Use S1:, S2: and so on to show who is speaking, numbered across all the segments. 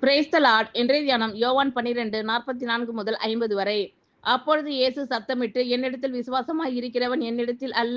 S1: Praise the Lord. இன்றைய தியானம் யோவான் 12:44 முதல் 50 வரை. அப்பொழுது இயேசு சத்தமிட்டு, என்னிடத்தில் விசுவாசமாய் இருக்கிறவன் என்னிடத்தில் அல்ல,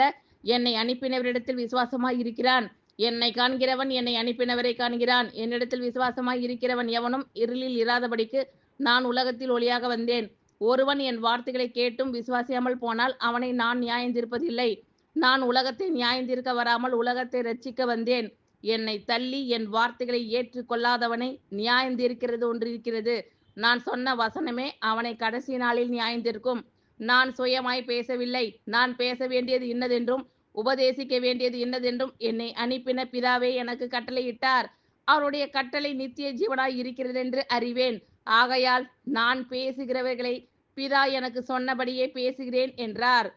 S1: என்னை அனுப்பினவரிடத்தில் விசுவாசமாய் இருக்கிறான். என்னை காண்கிறவன் என்னை அனுப்பினவரை காண்கிறான். என்னிடத்தில் விசுவாசமாய் இருக்கிறவன் எவனும் இருளில் இராதபடிக்கு நான் உலகத்தில் ஒளியாக வந்தேன். ஒருவன் என் வார்த்தைகளை கேட்டும் விசுவாசியாமல் போனால் அவனை நான் நியாயந்தீர்ப்பதில்லை. நான் உலகத்தை நியாயந்தீர்க்க வராமல் உலகத்தை இரட்சிக்க வந்தேன். என்னை தள்ளி என் வார்த்தைகளை ஏற்றுக்கொள்ளாதவனை நியாயந்தீர்க்கிறது ஒன்றிருக்கிறது. நான் சொன்ன வசனமே அவனை கடைசி நாளில் நியாயந்தீர்க்கும். நான் சுயமாய் பேசவில்லை. நான் பேச வேண்டியது இன்னதென்றும் உபதேசிக்க வேண்டியது இன்னதென்றும் என்னை அனுப்பின பிதாவே எனக்கு கட்டளையிட்டார். அவருடைய கட்டளை நித்திய ஜீவனாய் இருக்கிறதென்று அறிவேன். ஆகையால் நான் பேசுகிறவைகளை பிதா எனக்கு சொன்னபடியே பேசுகிறேன் என்றார்.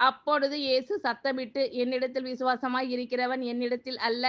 S1: அப்பொழுது இயேசு சத்தமிட்டு, என்னிடத்தில் விசுவாசமாய் இருக்கிறவன் என்னிடத்தில் அல்ல,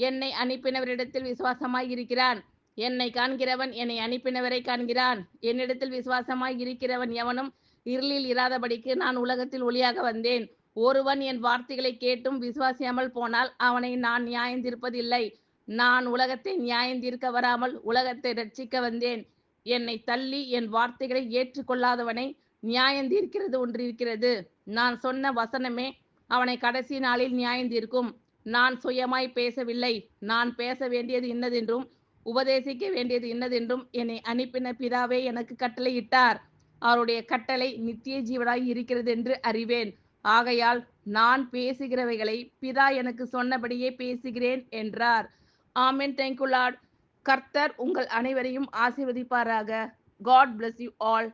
S1: என்னை அனுப்பினவரிடத்தில் விசுவாசமாய் இருக்கிறான். என்னை காண்கிறவன் என்னை அனுப்பினவரை காண்கிறான். என்னிடத்தில் விசுவாசமாய் இருக்கிறவன் எவனும் இருளில் இராதபடிக்கு நான் உலகத்தில் ஒளியாக வந்தேன். ஒருவன் என் வார்த்தைகளை கேட்டும் விசுவாசியாமல் போனால் அவனை நான் நியாயந்தீர்ப்பதில்லை. நான் உலகத்தை நியாயந்தீர்க்க வராமல் உலகத்தை இரட்சிக்க வந்தேன். என்னை தள்ளி என் வார்த்தைகளை ஏற்றுக்கொள்ளாதவனை நியாயந்தீர்க்கிறது ஒன்றிருக்கிறது. நான் சொன்ன வசனமே அவனை கடைசி நாளில் நியாயந்தீர்க்கும். நான் சுயமாய் பேசவில்லை. நான் பேச வேண்டியது இன்னதென்றும் உபதேசிக்க வேண்டியது இன்னதென்றும் என்னை அனுப்பின பிதாவே எனக்கு கட்டளையிட்டார். அவருடைய கட்டளை நித்திய ஜீவனாய் இருக்கிறது என்று அறிவேன். ஆகையால் நான் பேசுகிறவைகளை பிதா எனக்கு சொன்னபடியே பேசுகிறேன் என்றார். ஆமென். Thank you lord. கர்த்தர் உங்கள் அனைவரையும் ஆசீர்வதிப்பாராக. God bless you all.